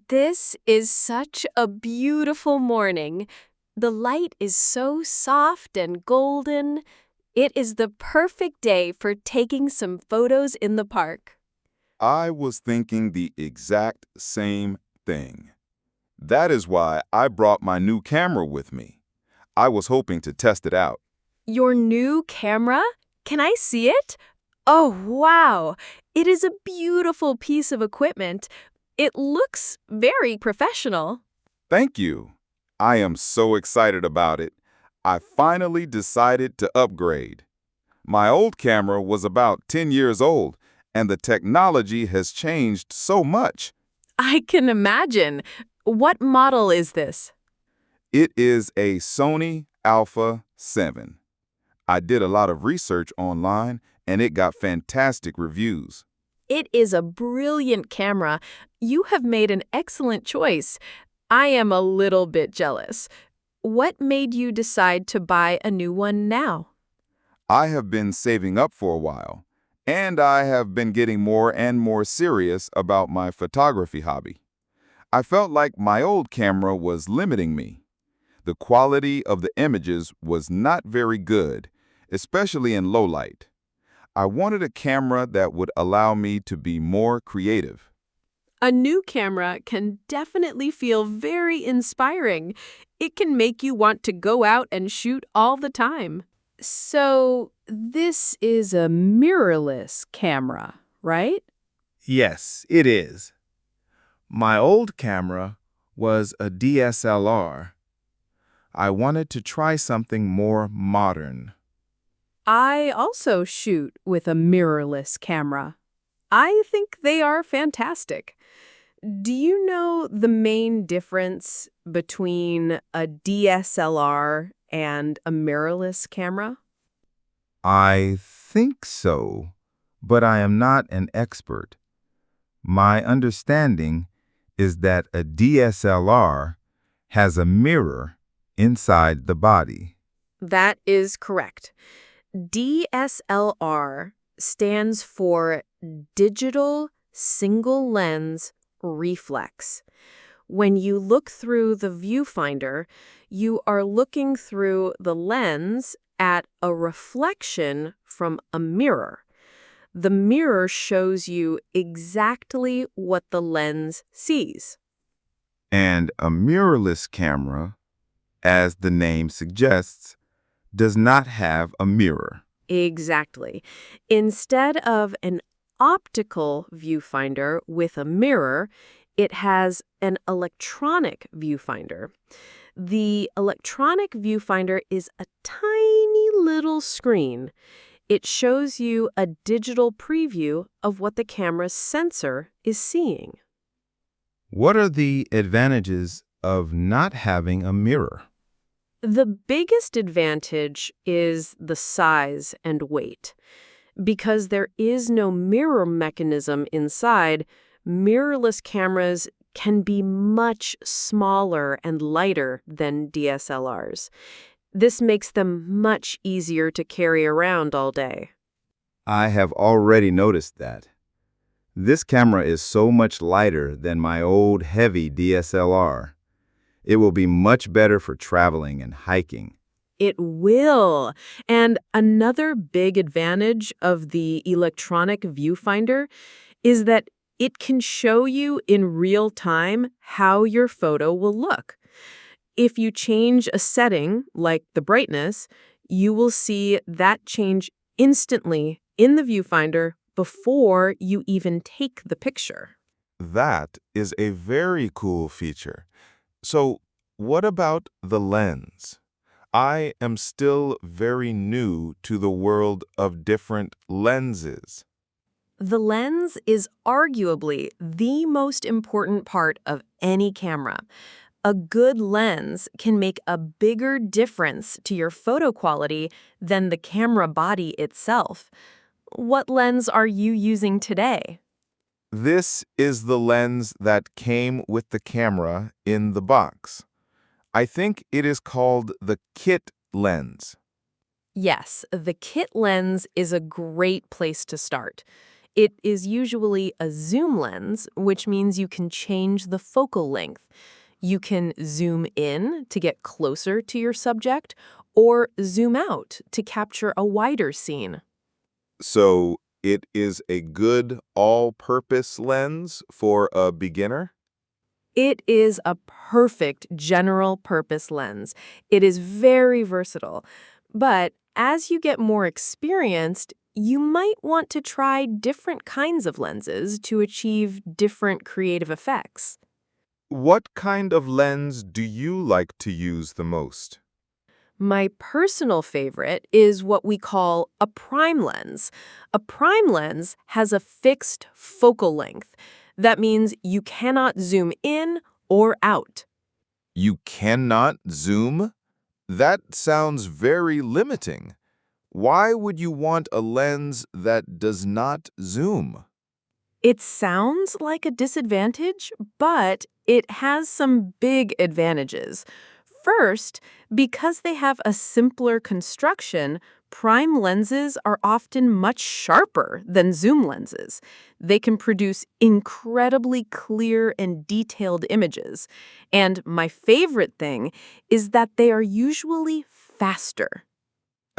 This is such a beautiful morning. The light is so soft and golden. It is the perfect day for taking some photos in the park. I was thinking the exact same thing. That is why I brought my new camera with me. I was hoping to test it out. Your new camera? Can I see it? Oh, wow. It is a beautiful piece of equipment. It looks very professional. Thank you. I am so excited about it. I finally decided to upgrade. My old camera was about 10 years old, and the technology has changed so much. I can imagine. What model is this? It is a Sony Alpha 7. I did a lot of research online, and it got fantastic reviews. It is a brilliant camera. You have made an excellent choice. I am a little bit jealous. What made you decide to buy a new one now? I have been saving up for a while, and I have been getting more and more serious about my photography hobby. I felt like my old camera was limiting me. The quality of the images was not very good, especially in low light. I wanted a camera that would allow me to be more creative. A new camera can definitely feel very inspiring. It can make you want to go out and shoot all the time. So, this is a mirrorless camera, right? Yes, it is. My old camera was a DSLR. I wanted to try something more modern. I also shoot with a mirrorless camera. I think they are fantastic. Do you know the main difference between a DSLR and a mirrorless camera? I think so, but I am not an expert. My understanding is that a DSLR has a mirror inside the body. That is correct. DSLR stands for Digital Single Lens Reflex. When you look through the viewfinder, you are looking through the lens at a reflection from a mirror. The mirror shows you exactly what the lens sees. And a mirrorless camera, as the name suggests, does not have a mirror. Exactly. Instead of an optical viewfinder with a mirror, it has an electronic viewfinder. The electronic viewfinder is a tiny little screen. It shows you a digital preview of what the camera's sensor is seeing. What are the advantages of not having a mirror? The biggest advantage is the size and weight. Because there is no mirror mechanism inside, mirrorless cameras can be much smaller and lighter than DSLRs. This makes them much easier to carry around all day. I have already noticed that. This camera is so much lighter than my old heavy DSLR. It will be much better for traveling and hiking. It will. And another big advantage of the electronic viewfinder is that it can show you in real time how your photo will look. If you change a setting, like the brightness, you will see that change instantly in the viewfinder before you even take the picture. That is a very cool feature. So, what about the lens? I am still very new to the world of different lenses. The lens is arguably the most important part of any camera. A good lens can make a bigger difference to your photo quality than the camera body itself. What lens are you using today? This is the lens that came with the camera in the box. I think it is called the kit lens. Yes, the kit lens is a great place to start. It is usually a zoom lens, which means you can change the focal length. You can zoom in to get closer to your subject, or zoom out to capture a wider scene. So it is a good all-purpose lens for a beginner? It is a perfect general purpose lens. It is very versatile. But as you get more experienced, you might want to try different kinds of lenses to achieve different creative effects. What kind of lens do you like to use the most? My personal favorite is what we call a prime lens. A prime lens has a fixed focal length. That means you cannot zoom in or out. You cannot zoom? That sounds very limiting. Why would you want a lens that does not zoom? It sounds like a disadvantage, but it has some big advantages. First, because they have a simpler construction, prime lenses are often much sharper than zoom lenses. They can produce incredibly clear and detailed images. And my favorite thing is that they are usually faster.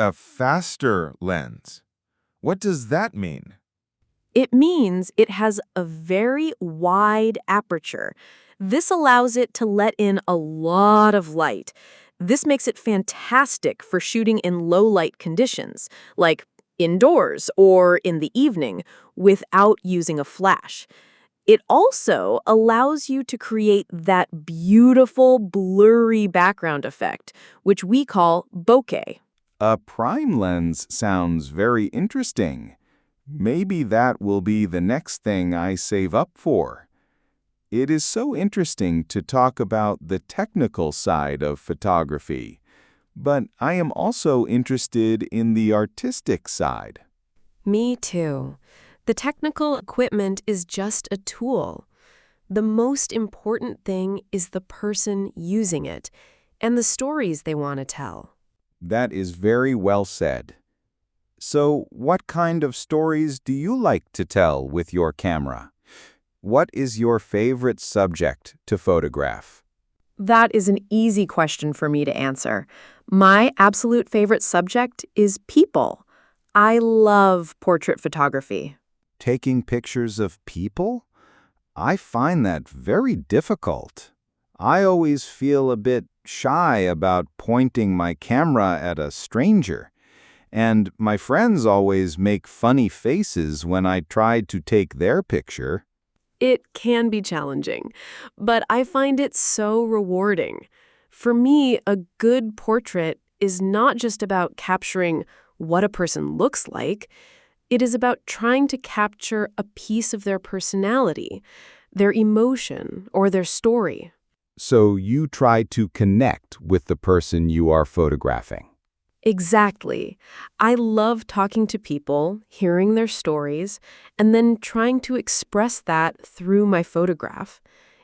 A faster lens. What does that mean? It means it has a very wide aperture. This allows it to let in a lot of light. This makes it fantastic for shooting in low light conditions, like indoors or in the evening, without using a flash. It also allows you to create that beautiful, blurry background effect, which we call bokeh. A prime lens sounds very interesting. Maybe that will be the next thing I save up for. It is so interesting to talk about the technical side of photography, but I am also interested in the artistic side. Me too. The technical equipment is just a tool. The most important thing is the person using it and the stories they want to tell. That is very well said. So, what kind of stories do you like to tell with your camera? What is your favorite subject to photograph? That is an easy question for me to answer. My absolute favorite subject is people. I love portrait photography. Taking pictures of people? I find that very difficult. I always feel a bit shy about pointing my camera at a stranger. And my friends always make funny faces when I try to take their picture. It can be challenging, but I find it so rewarding. For me, a good portrait is not just about capturing what a person looks like. It is about trying to capture a piece of their personality, their emotion, or their story. So you try to connect with the person you are photographing. Exactly. I love talking to people, hearing their stories, and then trying to express that through my photograph.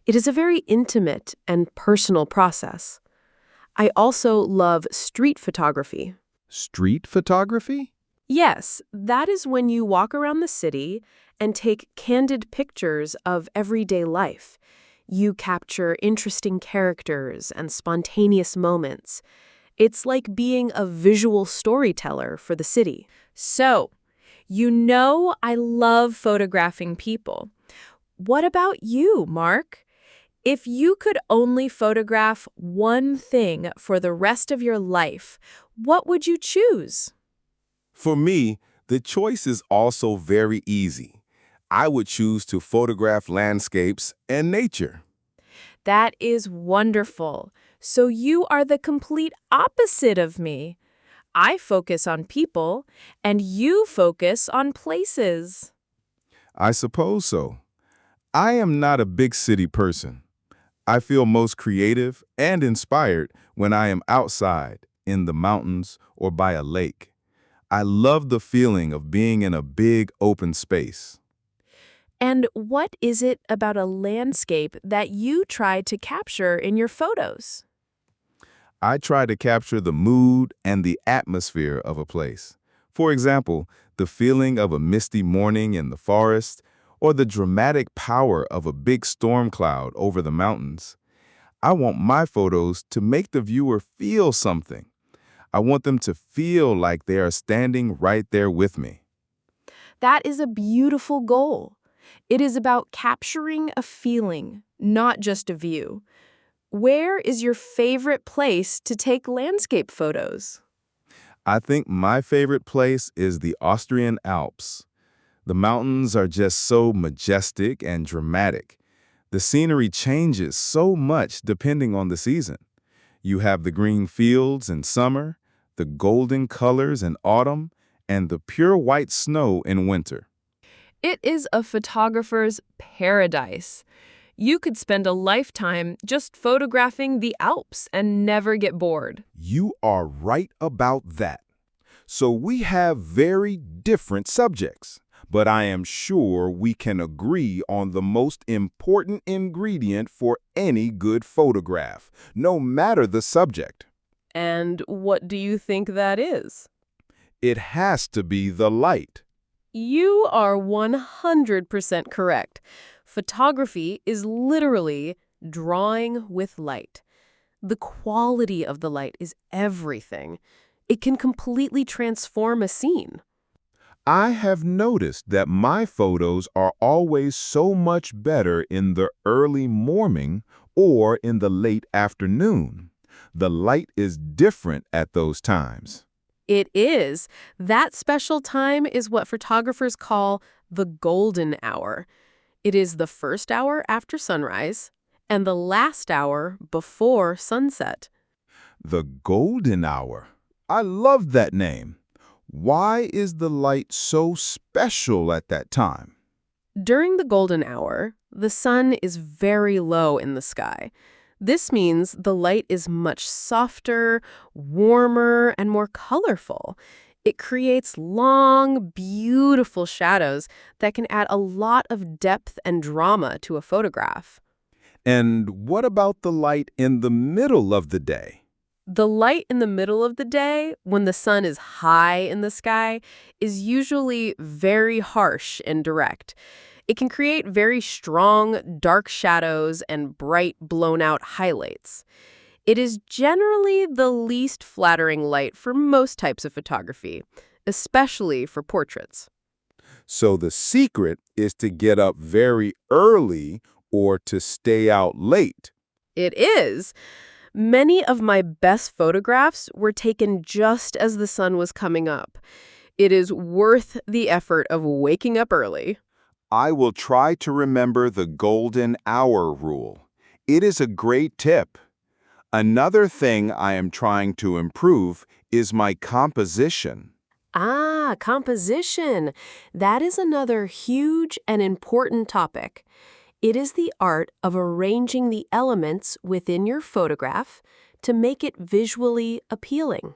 It is a very intimate and personal process. I also love street photography. Street photography? Yes, that is when you walk around the city and take candid pictures of everyday life. You capture interesting characters and spontaneous moments. It's like being a visual storyteller for the city. So, you know I love photographing people. What about you, Mark? If you could only photograph one thing for the rest of your life, what would you choose? For me, the choice is also very easy. I would choose to photograph landscapes and nature. That is wonderful. So you are the complete opposite of me. I focus on people, and you focus on places. I suppose so. I am not a big city person. I feel most creative and inspired when I am outside, in the mountains, or by a lake. I love the feeling of being in a big open space. And what is it about a landscape that you try to capture in your photos? I try to capture the mood and the atmosphere of a place. For example, The feeling of a misty morning in the forest, or the dramatic power of a big storm cloud over the mountains. I want my photos to make the viewer feel something. I want them to feel like they are standing right there with me. That is a beautiful goal. It is about capturing a feeling, not just a view. Where is your favorite place to take landscape photos? I think my favorite place is the Austrian Alps. The mountains are just so majestic and dramatic. The scenery changes so much depending on the season. You have the green fields in summer, the golden colors in autumn, and the pure white snow in winter. It is a photographer's paradise. You could spend a lifetime just photographing the Alps and never get bored. You are right about that. So we have very different subjects, but I am sure we can agree on the most important ingredient for any good photograph, no matter the subject. And what do you think that is? It has to be the light. You are 100% correct. Photography is literally drawing with light. The quality of the light is everything. It can completely transform a scene. I have noticed that my photos are always so much better in the early morning or in the late afternoon. The light is different at those times. It is. That special time is what photographers call the golden hour. It is the first hour after sunrise and the last hour before sunset. The golden hour. I love that name. Why is the light so special at that time? During the golden hour, the sun is very low in the sky. This means the light is much softer, warmer, and more colorful. It creates long, beautiful shadows that can add a lot of depth and drama to a photograph. And what about the light in the middle of the day? The light in the middle of the day, when the sun is high in the sky, is usually very harsh and direct. It can create very strong, dark shadows and bright, blown-out highlights. It is generally the least flattering light for most types of photography, especially for portraits. So the secret is to get up very early or to stay out late. It is. Many of my best photographs were taken just as the sun was coming up. It is worth the effort of waking up early. I will try to remember the golden hour rule. It is a great tip. Another thing I am trying to improve is my composition. Ah, composition. That is another huge and important topic. It is the art of arranging the elements within your photograph to make it visually appealing.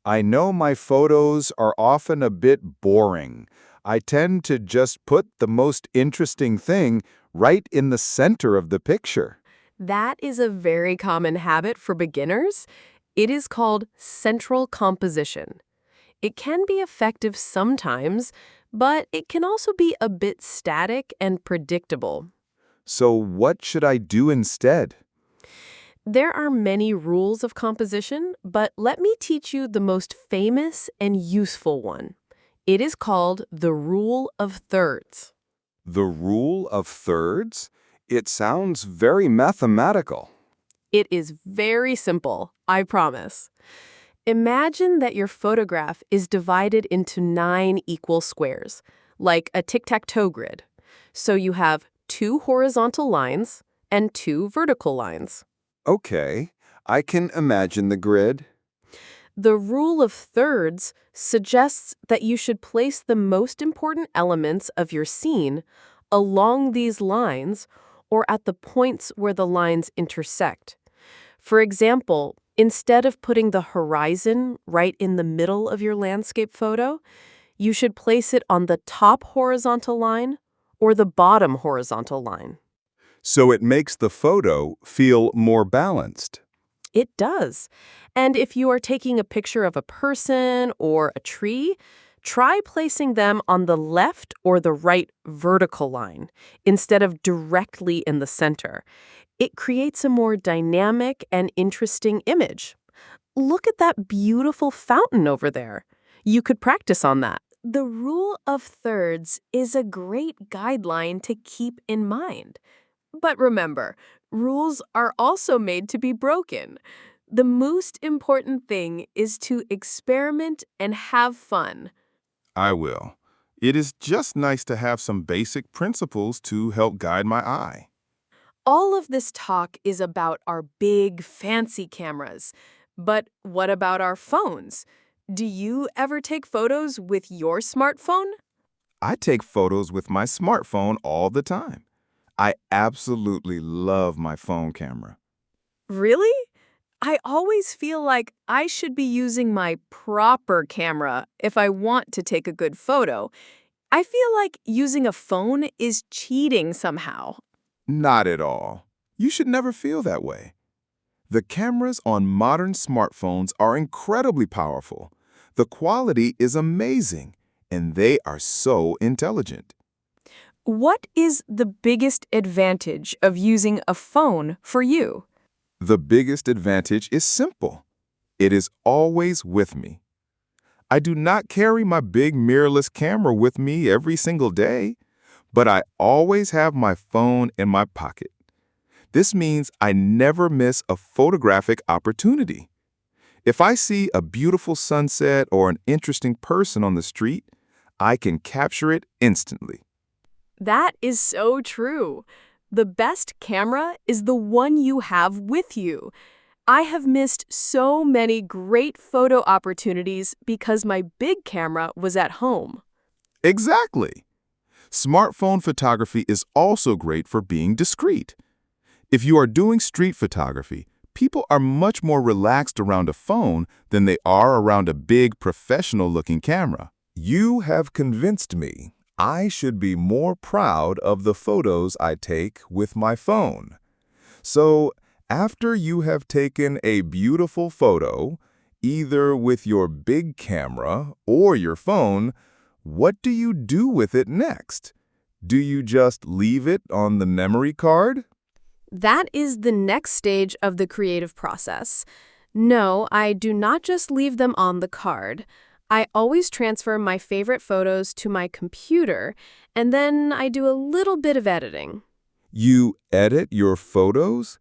I know my photos are often a bit boring. I tend to just put the most interesting thing right in the center of the picture. That is a very common habit for beginners. It is called central composition. It can be effective sometimes, but it can also be a bit static and predictable. So what should I do instead? There are many rules of composition, but let me teach you the most famous and useful one. It is called the rule of thirds. The rule of thirds? It sounds very mathematical. It is very simple, I promise. Imagine that your photograph is divided into 9 equal squares, like a tic-tac-toe grid. So you have 2 horizontal lines and 2 vertical lines. Okay, I can imagine the grid. The rule of thirds suggests that you should place the most important elements of your scene along these lines or at the points where the lines intersect. For example, instead of putting the horizon right in the middle of your landscape photo, you should place it on the top horizontal line or the bottom horizontal line. So it makes the photo feel more balanced. It does. And if you are taking a picture of a person or a tree, Try placing them on the left or the right vertical line instead of directly in the center. It creates a more dynamic and interesting image. Look at that beautiful fountain over there. You could practice on that. The rule of thirds is a great guideline to keep in mind. But remember, rules are also made to be broken. The most important thing is to experiment and have fun. I will. It is just nice to have some basic principles to help guide my eye. All of this talk is about our big, fancy cameras. But what about our phones? Do you ever take photos with your smartphone? I take photos with my smartphone all the time. I absolutely love my phone camera. Really? I always feel like I should be using my proper camera if I want to take a good photo. I feel like using a phone is cheating somehow. Not at all. You should never feel that way. The cameras on modern smartphones are incredibly powerful. The quality is amazing, and they are so intelligent. What is the biggest advantage of using a phone for you? The biggest advantage is simple. It is always with me. I do not carry my big mirrorless camera with me every single day, but I always have my phone in my pocket. This means I never miss a photographic opportunity. If I see a beautiful sunset or an interesting person on the street, I can capture it instantly. That is so true. The best camera is the one you have with you. I have missed so many great photo opportunities because my big camera was at home. Exactly. Smartphone photography is also great for being discreet. If you are doing street photography, people are much more relaxed around a phone than they are around a big professional-looking camera. You have convinced me I should be more proud of the photos I take with my phone. So, after you have taken a beautiful photo, either with your big camera or your phone, what do you do with it next? Do you just leave it on the memory card? That is the next stage of the creative process. No, I do not just leave them on the card. I always transfer my favorite photos to my computer, and then I do a little bit of editing. You edit your photos?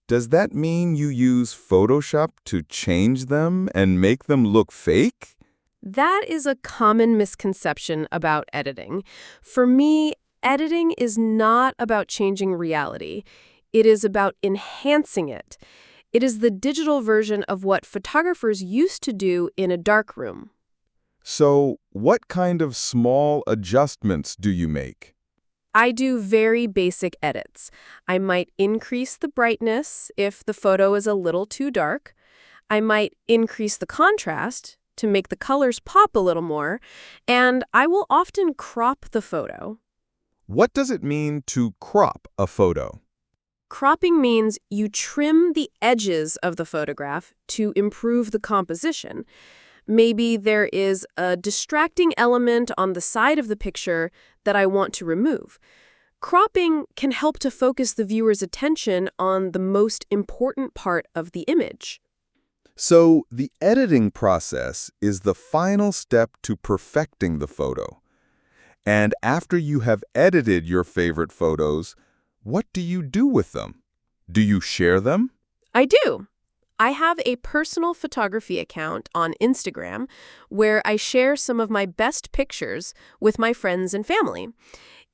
Does that mean you use Photoshop to change them and make them look fake? That is a common misconception about editing. For me, editing is not about changing reality. It is about enhancing it. It is the digital version of what photographers used to do in a darkroom. So, what kind of small adjustments do you make? I do very basic edits. I might increase the brightness if the photo is a little too dark. I might increase the contrast to make the colors pop a little more, and I will often crop the photo. What does it mean to crop a photo? Cropping means you trim the edges of the photograph to improve the composition. Maybe there is a distracting element on the side of the picture that I want to remove. Cropping can help to focus the viewer's attention on the most important part of the image. So, the editing process is the final step to perfecting the photo. And after you have edited your favorite photos, what do you do with them? Do you share them? I do. I have a personal photography account on Instagram where I share some of my best pictures with my friends and family.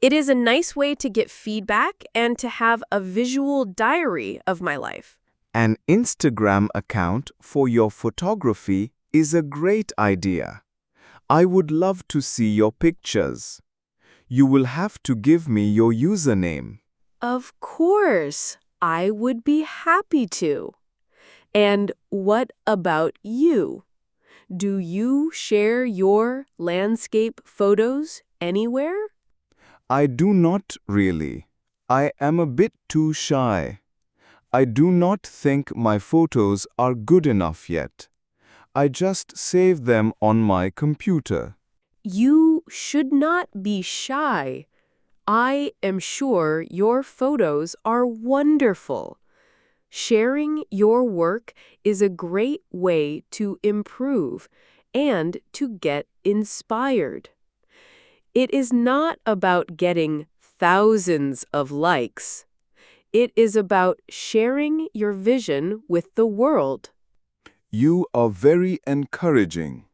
It is a nice way to get feedback and to have a visual diary of my life. An Instagram account for your photography is a great idea. I would love to see your pictures. You will have to give me your username. Of course, I would be happy to. And what about you? Do you share your landscape photos anywhere? I do not really. I am a bit too shy. I do not think my photos are good enough yet. I just save them on my computer. You should not be shy. I am sure your photos are wonderful. Sharing your work is a great way to improve and to get inspired. It is not about getting thousands of likes. It is about sharing your vision with the world. You are very encouraging.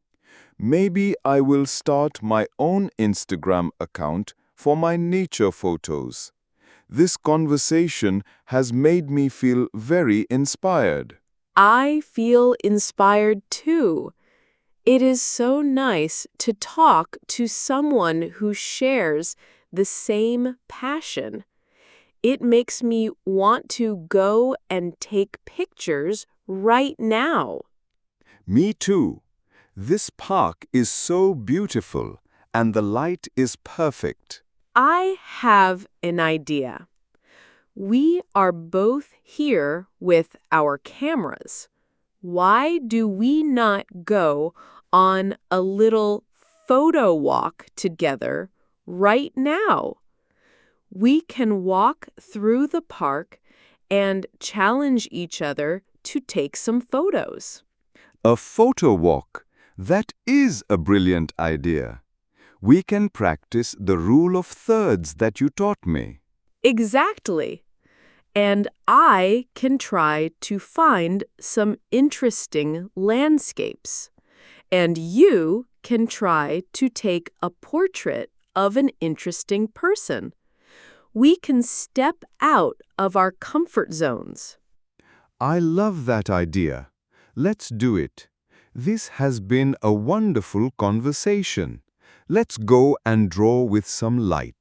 Maybe I will start my own Instagram account for my nature photos. This conversation has made me feel very inspired. I feel inspired too. It is so nice to talk to someone who shares the same passion. It makes me want to go and take pictures right now. Me too. This park is so beautiful and the light is perfect. I have an idea. We are both here with our cameras. Why do we not go on a little photo walk together right now? We can walk through the park and challenge each other to take some photos. A photo walk. That is a brilliant idea. We can practice the rule of thirds that you taught me. Exactly. And I can try to find some interesting landscapes. And you can try to take a portrait of an interesting person. We can step out of our comfort zones. I love that idea. Let's do it. This has been a wonderful conversation. Let's go and draw with some light.